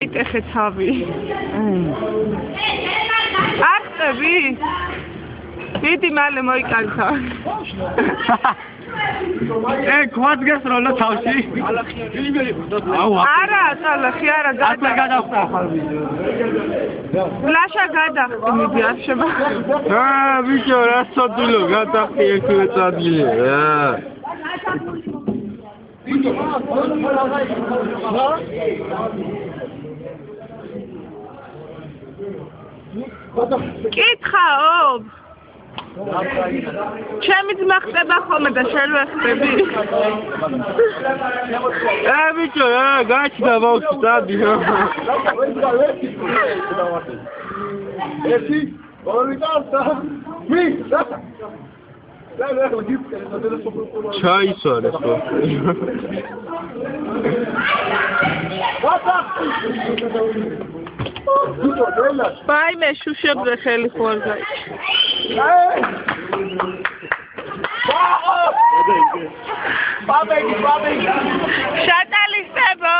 იტეხე თავი. აქტები? დიდი მალე მოიკარგა. ქვაც გასროლა თავში. არა, წალახი, არა, გადახტა ხარ ვიდეო. ლაშა გადახტი მიდი, არ შევა. ბიჭო, რა სოდილო, გადახტი ერთივე წადილი. კითხაო? ჩემი ძმა ხდება ხოლმე და შენ ვერ ხდები? ბიჭო, გაჩნდა ბავშვი წადი. ერთი, ორი და მი, ჩაისვარ ეს ხო? ბაიმე შუშებზე ხელი ხო არ გაიჩი. ბაბეგი. შატალისტებო.